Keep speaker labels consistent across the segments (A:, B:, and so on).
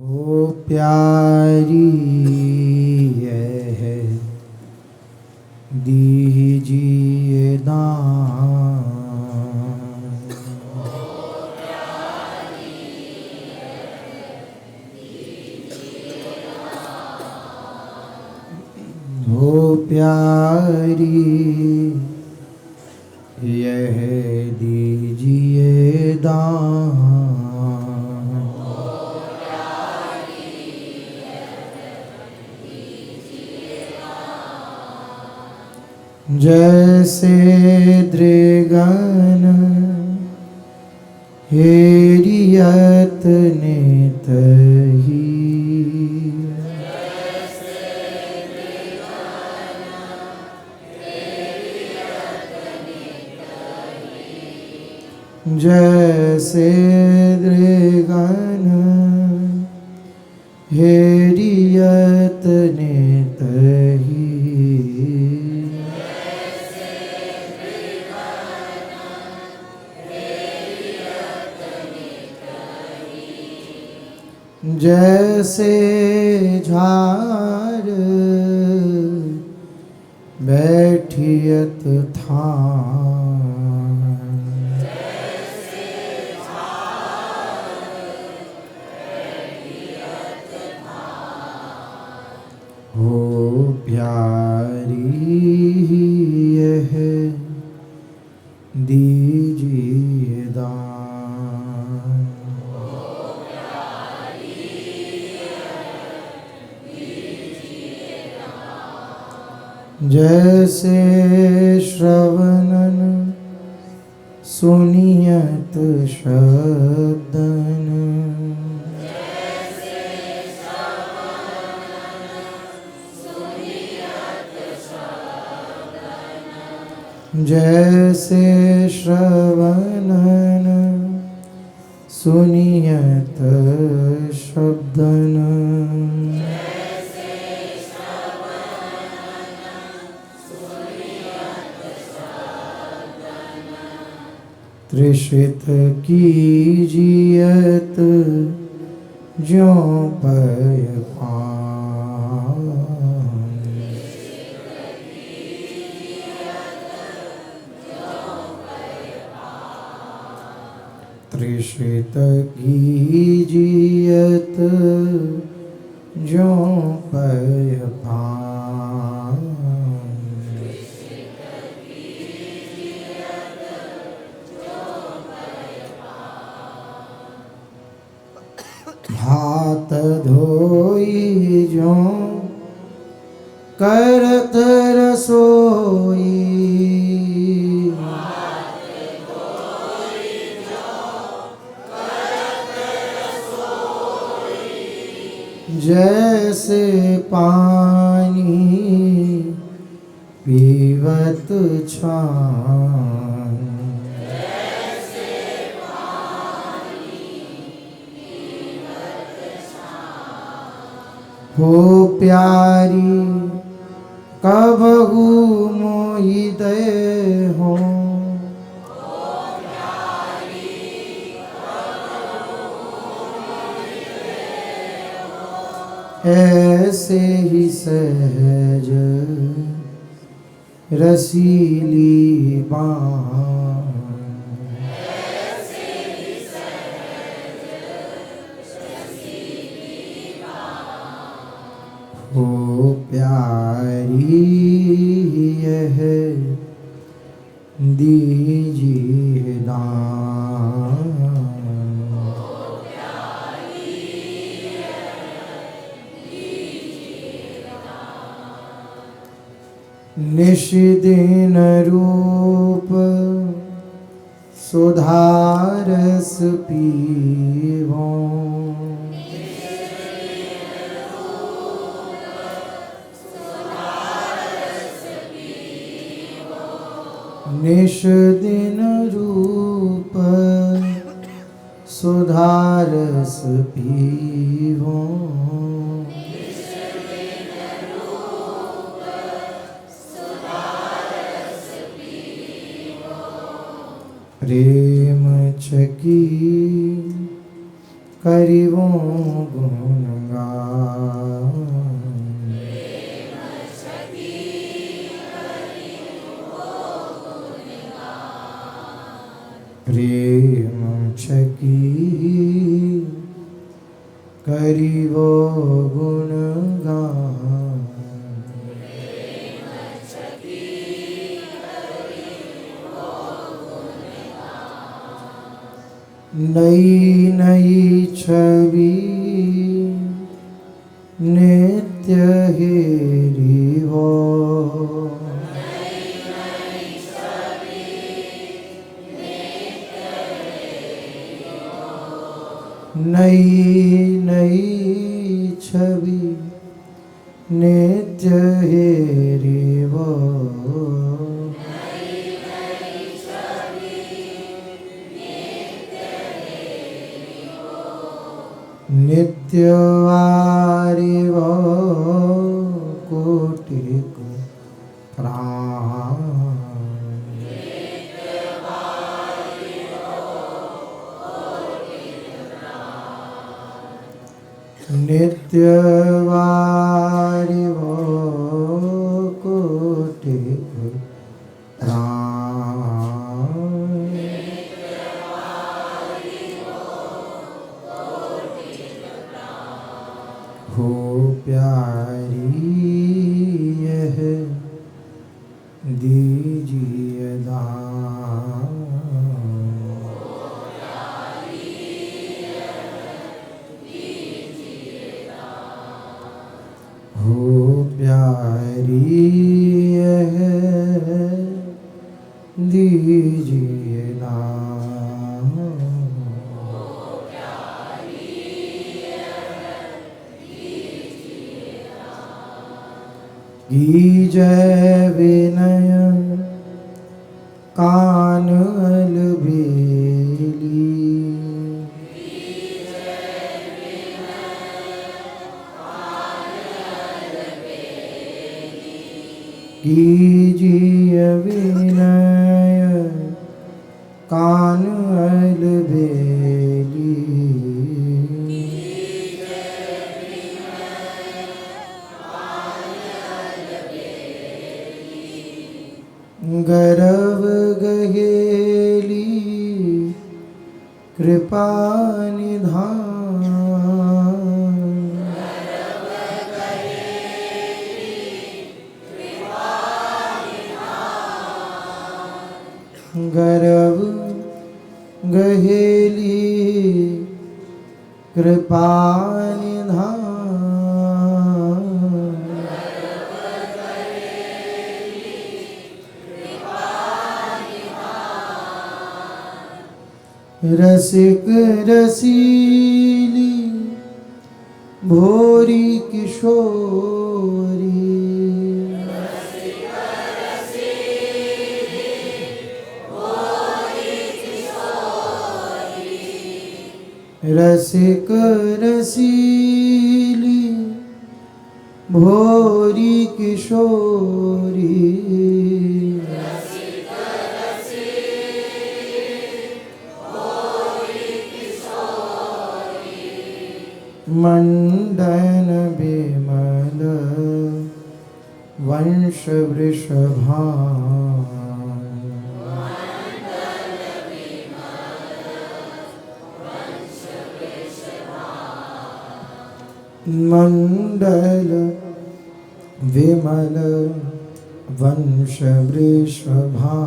A: हो प्यारी है दीजिए दान। हो प्यारी यह दीजिए दान। जैसे दृगन हेरियत नित ही, जैसे दृगन हेरियत नित ही, जैसे झार बैठियत थान, हो प्यारी यह दीजिए दान। जैसे श्रवणन सुनियत शब्दन, जैसे श्रवणन सुनियत शब्दन, तृषित कीजियत ज्यों पय पान, तृषित कीजियत ज्यों पय पान, हाथ धोई ज्यों करत रसोई, जैसे पानी पीवत छान, हो प्यारी कबहू मोहि दय हो, ऐसे ही सहज रसीली बाण, हो प्यारी यह दीजिए दान। निशिदिन रूप सुधारस पीवो, निशिदिन रूप सुधारस पीवो, प्रेम छकी करिवो गुणगान। प्रेम छकी करिवो गुणगान। नई नई छवि नित्य हेरिवो। नई नई छवि नित्य हेरिवो। नित्यवारिवो कोटिक प्राण। नित्यवारिवो कोटिक प्राण। हो प्यारी यह दीजिए दान। हो प्यारी यह दीजिए दान। कीजय विनय कान अलबेली। कीजिए विनय कान अलबेली। गरव गहेली कृपा निधान। गरव गहेली कृपा निधान। रसिक रसीली भोरी किशोरी। रसिक रसीली भोरी किशोरी। मंडन बिमल वंश वृषभान। मंडल विमल वंश वृषभान।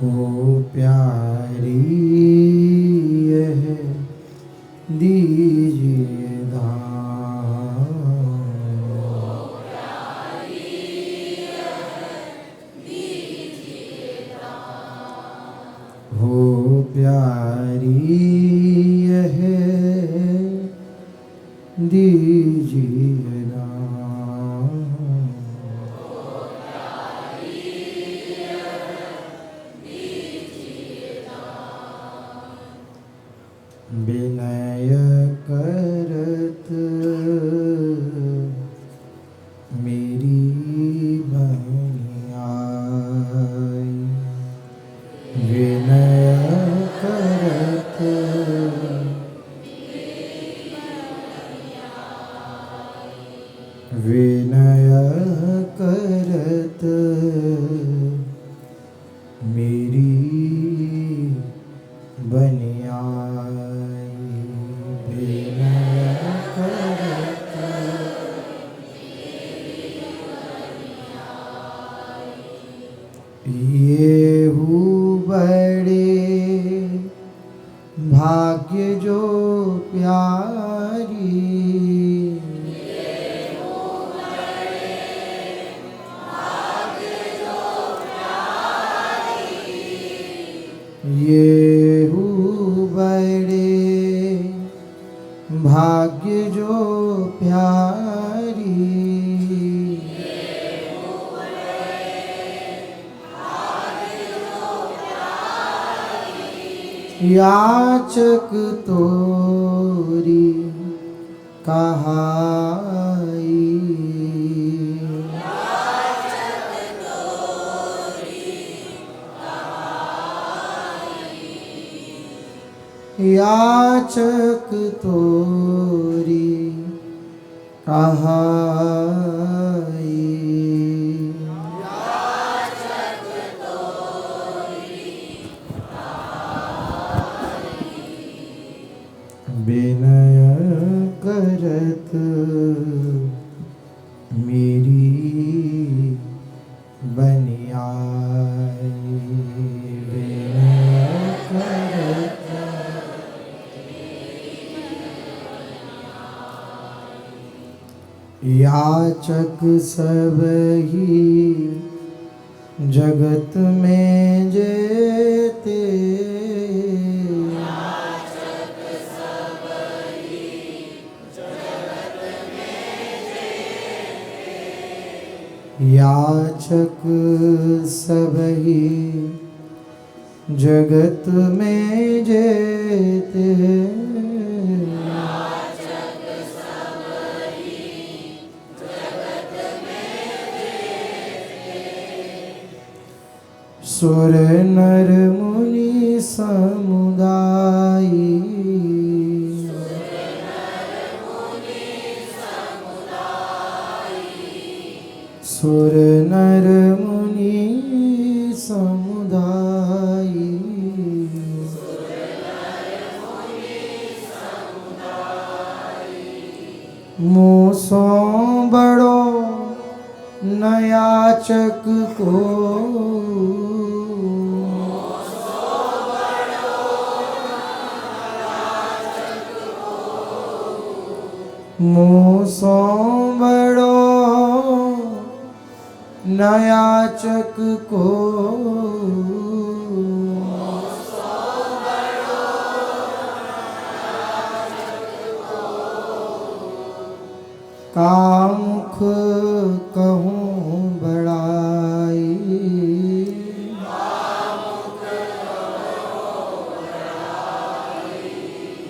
A: हो प्यारी यह दीजिए दान। हो प्यारी यह दीजिए दान। विनय करत मेरी बन येहू बड़े भाग्य जो प्यारी, येहू बड़े भाग्य जो प्यारी, याचक तोरी कहाई, याचक तोरी कहाई, विनय करत मेरी बनियाई, विनय करत याचक सब ही जगत में जेते, याचक सब ही जगत में जेते, सुर नर मुनि समुदायी, सुर नर मुनि समुदायी, मूसो बड़ो न याचक को, मूसो बड़ो न याचक को, कामुख कहूँ बड़ाई,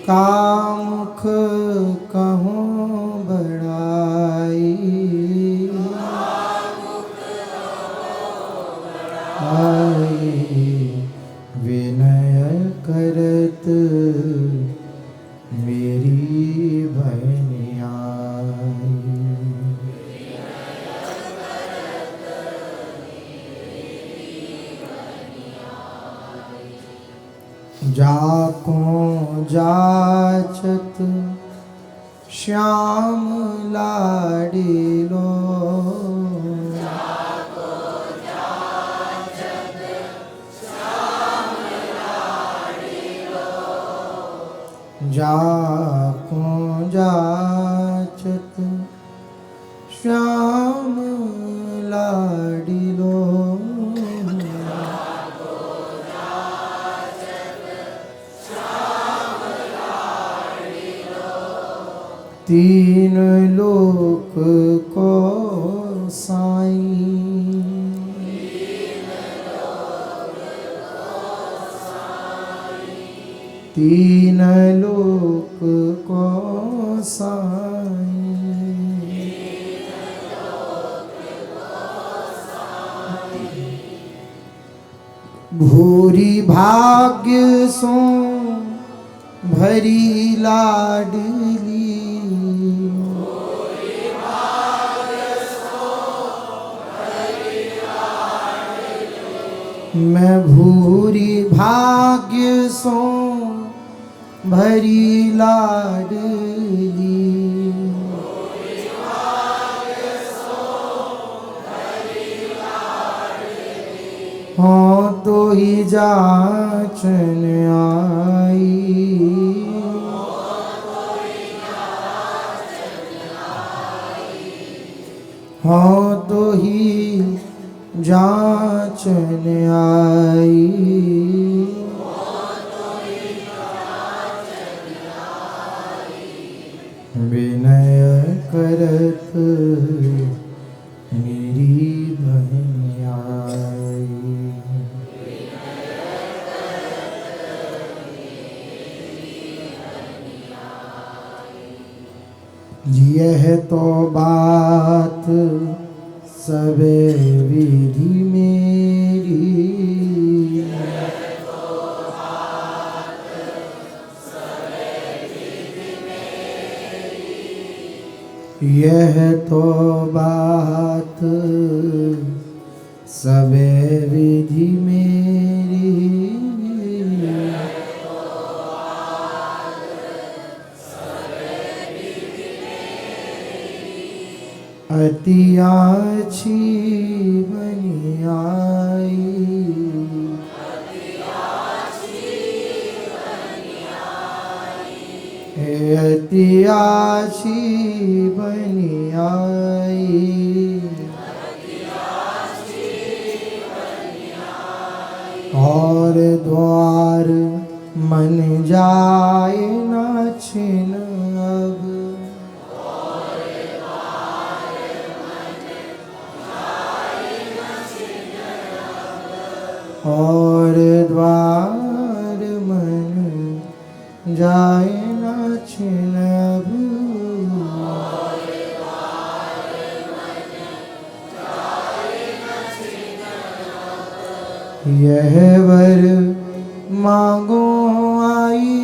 A: कामुख कहूँ बड़ाई, विनय करत मेरी बनियाई, जाको जाचत श्याम लाडिलो, जाको जाचत श्याम लाडिलो, तीन लोक को साईं, तीन लोक को साईं, भूरी भाग्य सो भरी लाडली, मैं भूरी भाग्य सो भरी लाडली, हो तो ही जाचन आई। हो तो ही जाचन आई। विनय करत मेरी बहन आई। यह तो बात सबे विधि मेरी। यह तो बात सबे विधि मेरी। अति आछी बनी आई। अति आछी बनी आई। और द्वार मन जाए न छिन अब। और द्वार मन जाए न छिन अब। यह वर मांगो आई।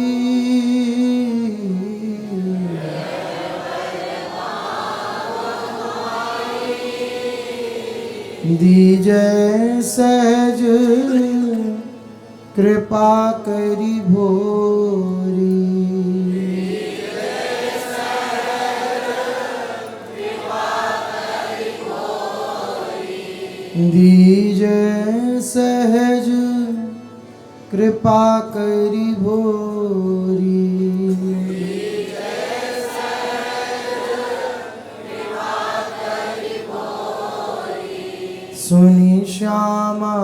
A: दीजै सहज कृपा करी भोरी। दीजै सहज कृपा करी भोरी। सुनी श्यामा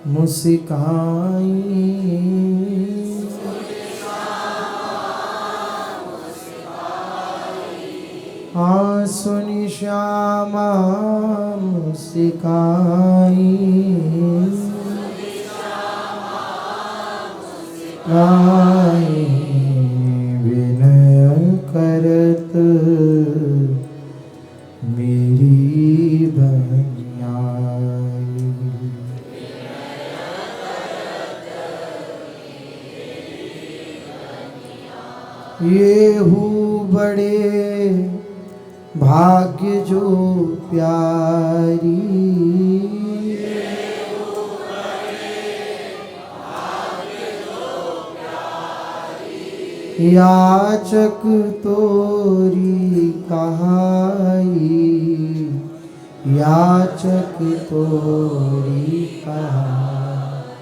A: मुस्काई। हाँ सुनी श्यामा मुस्काई। विनय करत मेरी बहन आई। ये हूँ बड़े भाग्य जो प्यारी। याचक तोरी कहाई। याचक तोरी कहाई।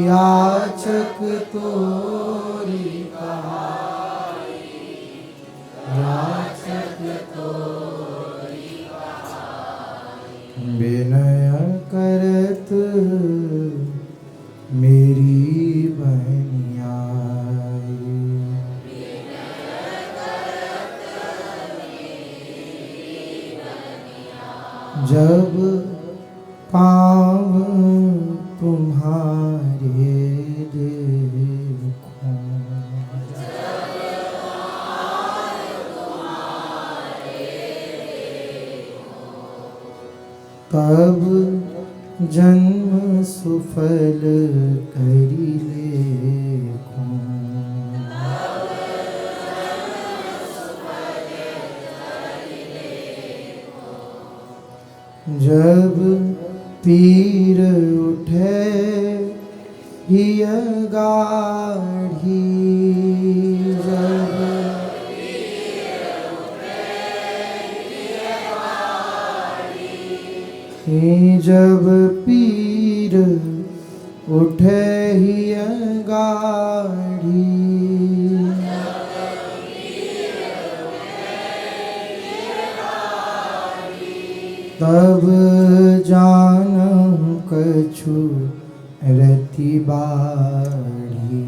A: याचक तोरी कहाई। याचक तोरी कहाई। विनय करत मेरी बहन आई। जब पाँव तुम्हारे देखूं। तब जन्म सुफल करी लेखूं। जब पीर उठे हिय गाढ़ी। जब जब पीर उठे ही गाढ़ी, तब जानूं कछु रति बाढ़ी।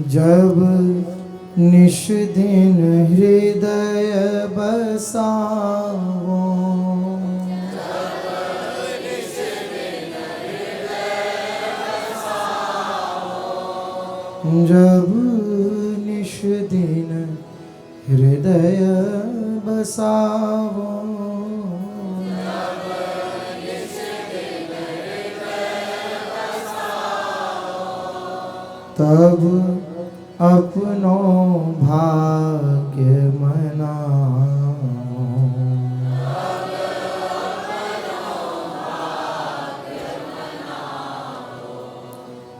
A: जब निश दिन हृदय बसाओ, जब निश दिन हृदय बसाओ, तब अपनो भाग्य मनाओ।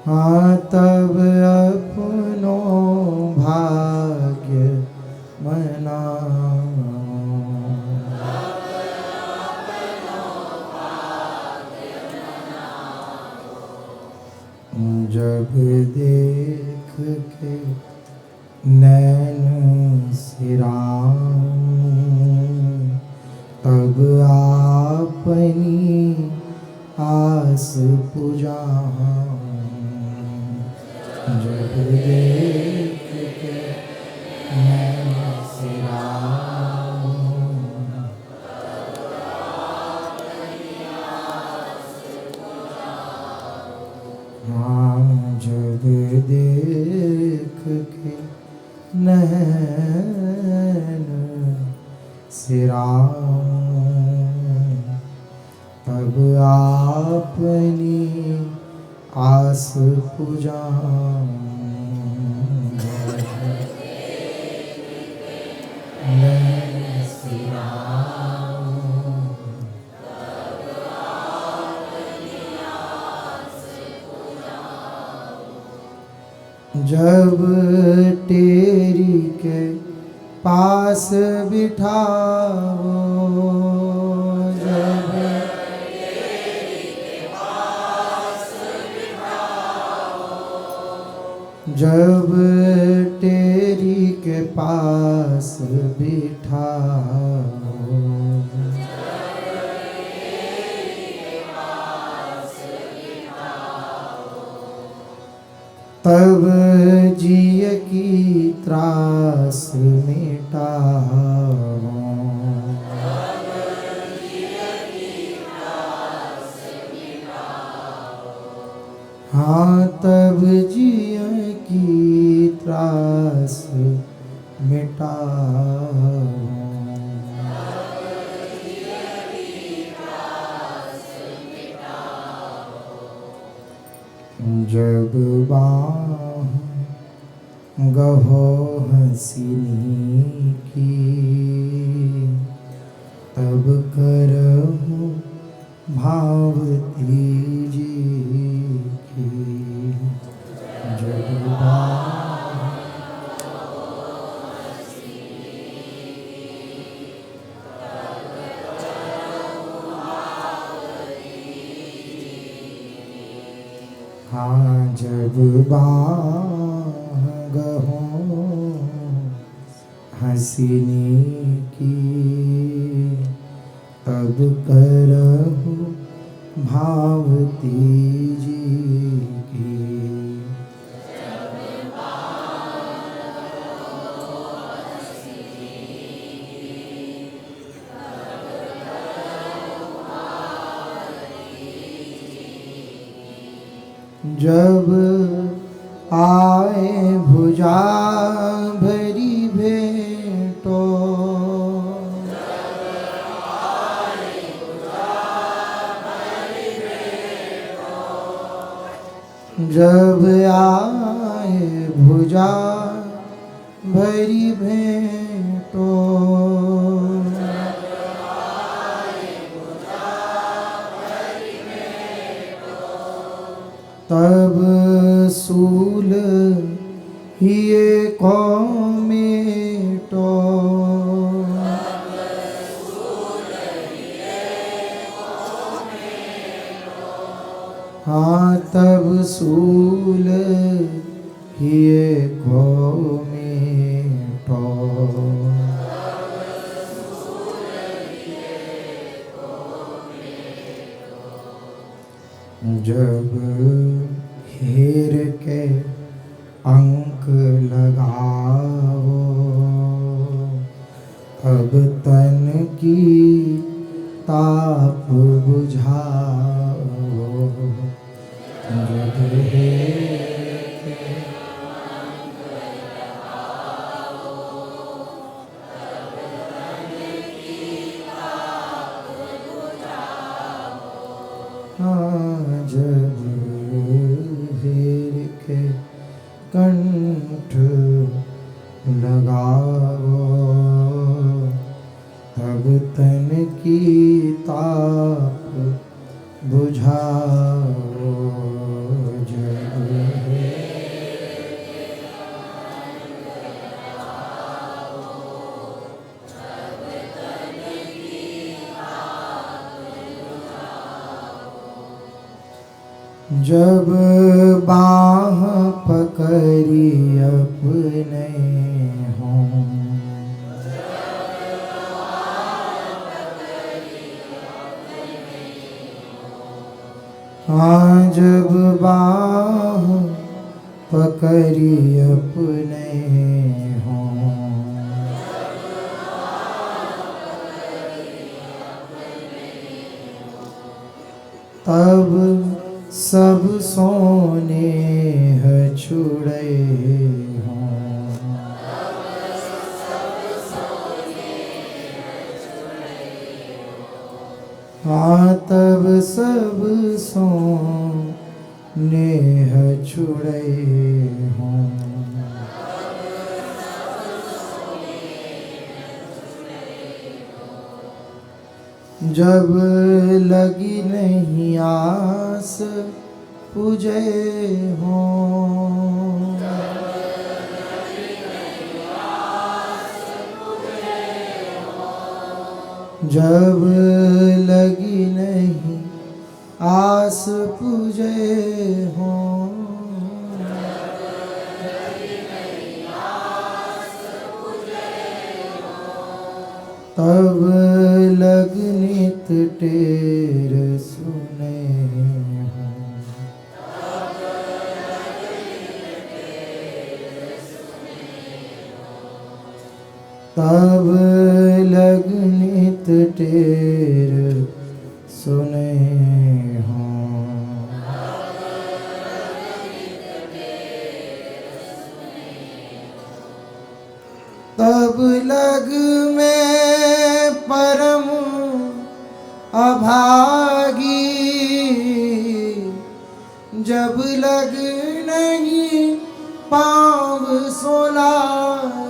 A: हाँ, तब अपनो भाग्य मनाओ। जब देख के नैन सिराऊं, तब आपनी आस पुजाऊं। जब देख के नैन सिराऊं, हाँ, जब देख के नैन सिराऊं, तब आपनी आस पुजाऊं। नैन सिराऊं, जब तेरी के पास बिठाओ, जब जब तेरी के पास बिठाओ, तब जिय की त्रास मिटाओ। हाँ, तब जिय की त्रास मिटाओ। जब बाह गहो हंसिनी की, तब करहूँ भावती जी की। जब बाह हाँ, जब बाह गहो हंसिनी की, तब करहूँ भावती जी की। जब आए भुजा भरी भेंटो, जब आए भुजा भरी भेंटो, तब सूल हिये को सूल हिये को मीठो। जब हीर के अंक लगाओ अब तन की ताप बुझाओ। जब हीर के अंक लगाओ अब तन की ताप बुझाओ। जब हीर के कंठ लगाओ तब तन की ताप बुझाओ। जब जब बाह पकड़ी अपने हों हाँ जब बाह पकड़ी अपने हों तब सब सोने छुड़े हों। हाँ तब सब सोने छुड़े हों। जब लगी नहीं आस पूजे हों। जब लगी नहीं आस पूजे हों। तब लग नित टेर सुने हों। तब लग नित टेर सुने हों। तब लग में परम अभागी जब लग नहीं पाँव सोलागी।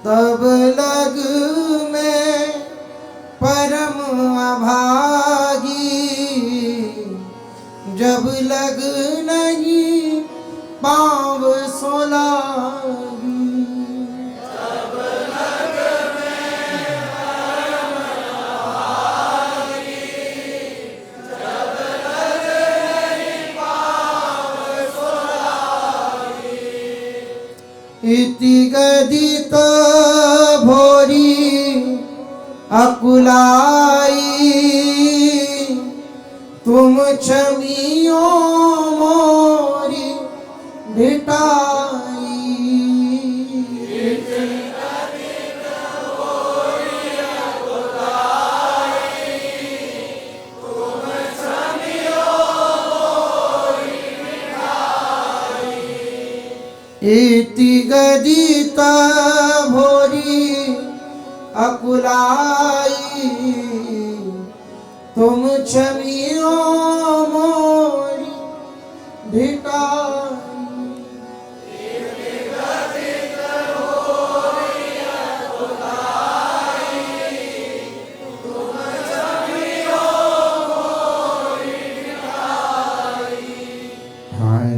A: तब लग में परम अभागी जब लग नहीं पाँव सोलागी। तब लग में परम अभागी जब लग नहीं पाँव सोलागी। इति गदित भोरी अकुलाई तुम छमियो मोरी भिटाई। इति गदित भोरी अकुलाई तुम छमियो मोरी भिटाई। हाँ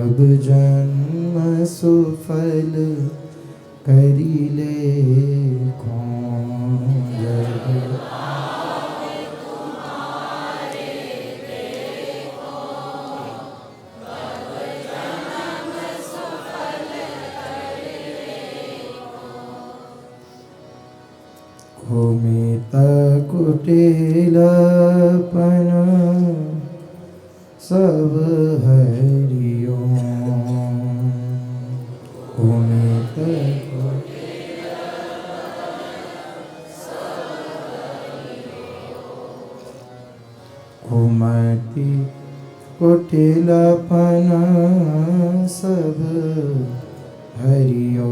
A: अब जन्म सुफल करिले कौन जग कुमित कुटिलपन सब हरिओ कुमित कुमति कुटिलपन सब हरिओ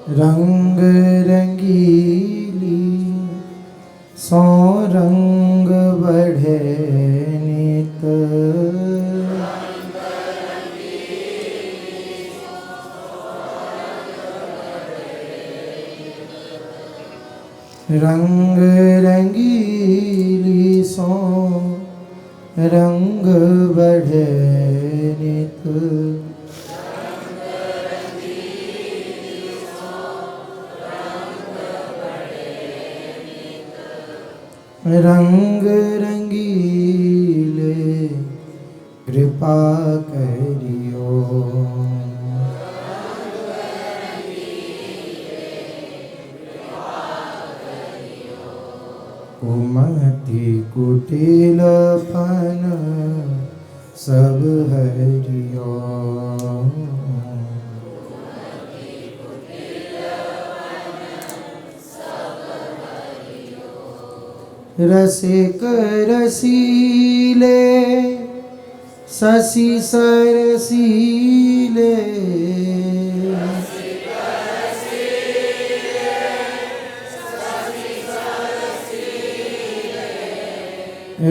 A: रंग रंगीली सौ रंग बढ़े नित रंग रंगीली सौ रंग बढ़े नित रंग रंगीले कृपा करियो कुमति कुटिलपन सब हरियो रसिक रसीले शशि सरसीले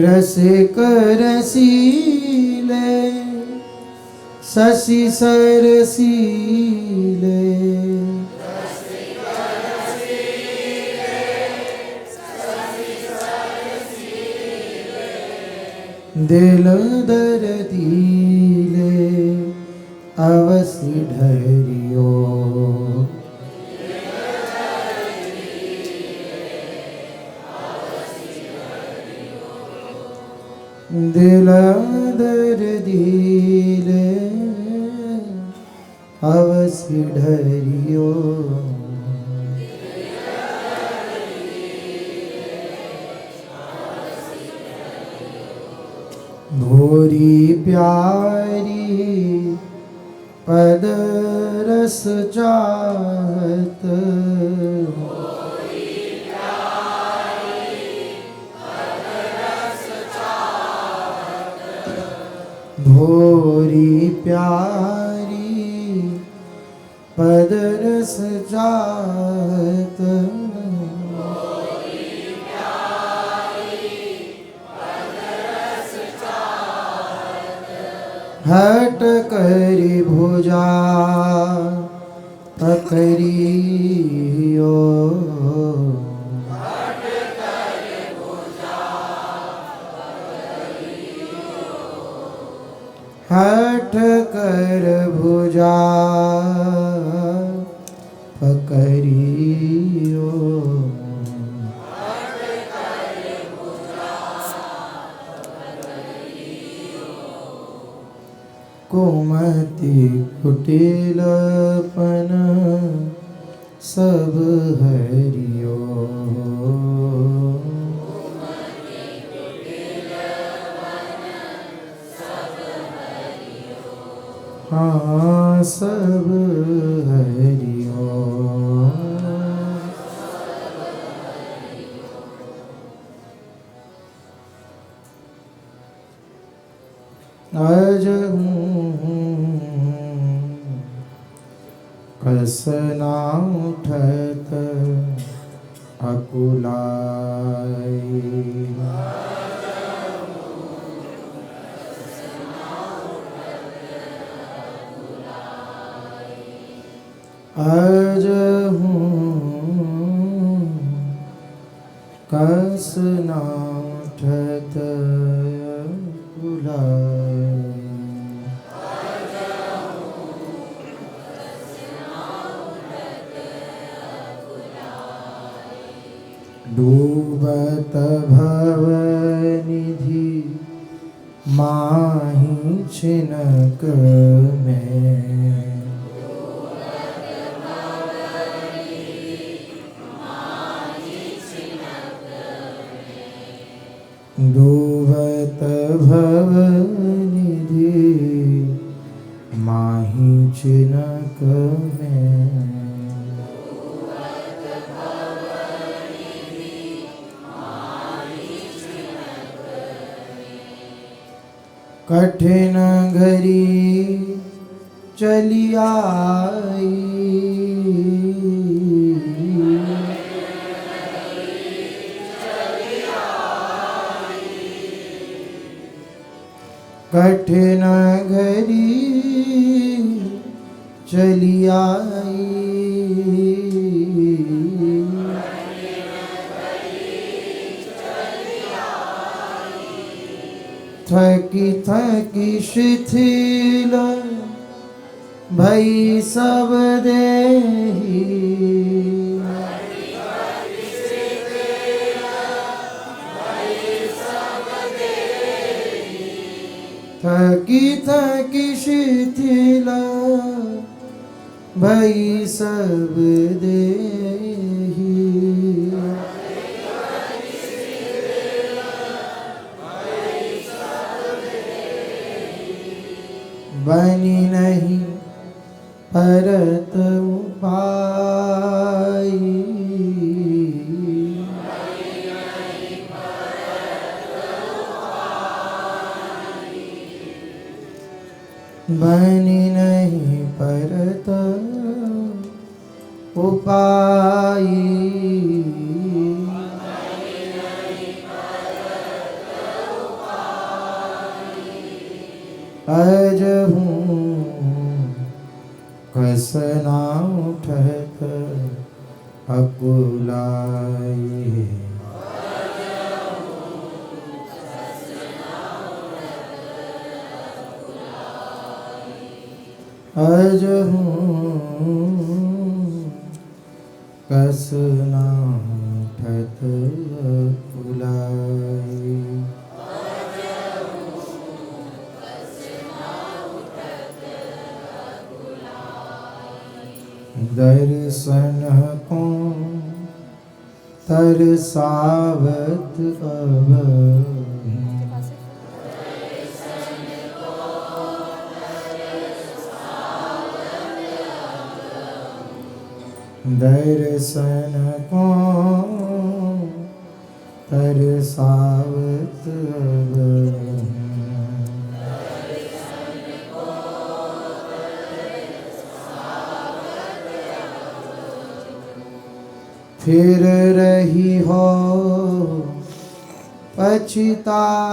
A: रसिक रसीले शशि सरसीले दिल दर्दीले अवसि ढरियो दिल दर्दीले अवसि ढरियो भोरी प्यारी पद रस चाहत भोरी प्यारी पद रस चाहत हट करी भुजा पकड़ियो हट कर भुजा पकड़ियो कुमति कुटिलपन सब हरियो हाँ सब हरियो आज कसना उठत अकुलाई आज कस न उठत अकुलाय। डूबत भव निधि माहि छिनक में। डूबत भव निधि माहि छिनक में। कठिन घड़ी चली आई। कठिन घड़ी चली आई। थकी थकी शिथिल भई सब देही। थकी थकी शिथिल भई सब देही। बनी नहीं परत उपाय। बनी नहीं परत उपाय। अजहूँ कस न उठत अकुलाय। अजहूँ कस न उठत अकुलाय। दर्शन को तरसावत अब। दर्शन को तरसावत अब। फिर रही हो पछताई।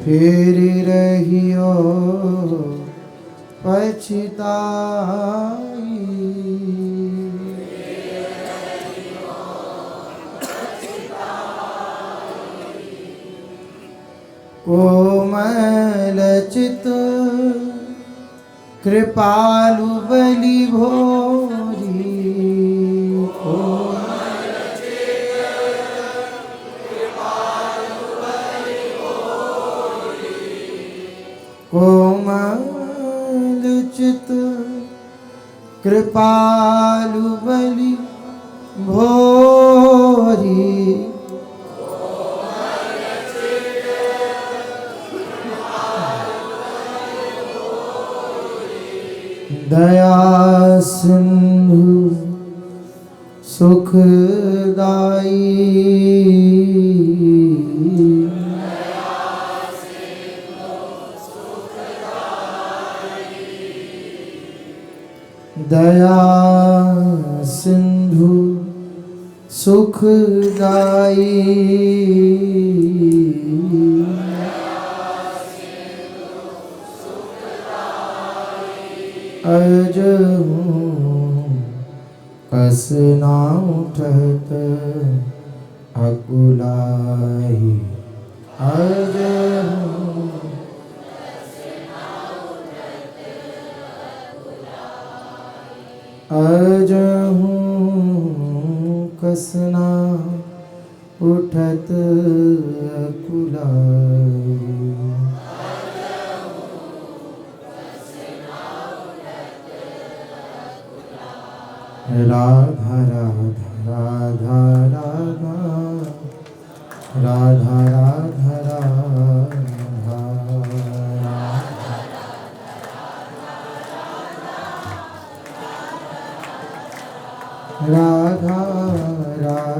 A: फिर रही हो पछताई। कोमल चित कृपालु बलि भोरी। कोमल चित कृपालु बलि भोरी। दया सिंधु सुखदाई। दया सिंधु सुखदाई। अजहूँ कस ना उठत अकुलाई। अजहूँ अजहूँ कस ना उठत अकुलाई। राधा राधा राधा राधा राधा राधा राधा राधा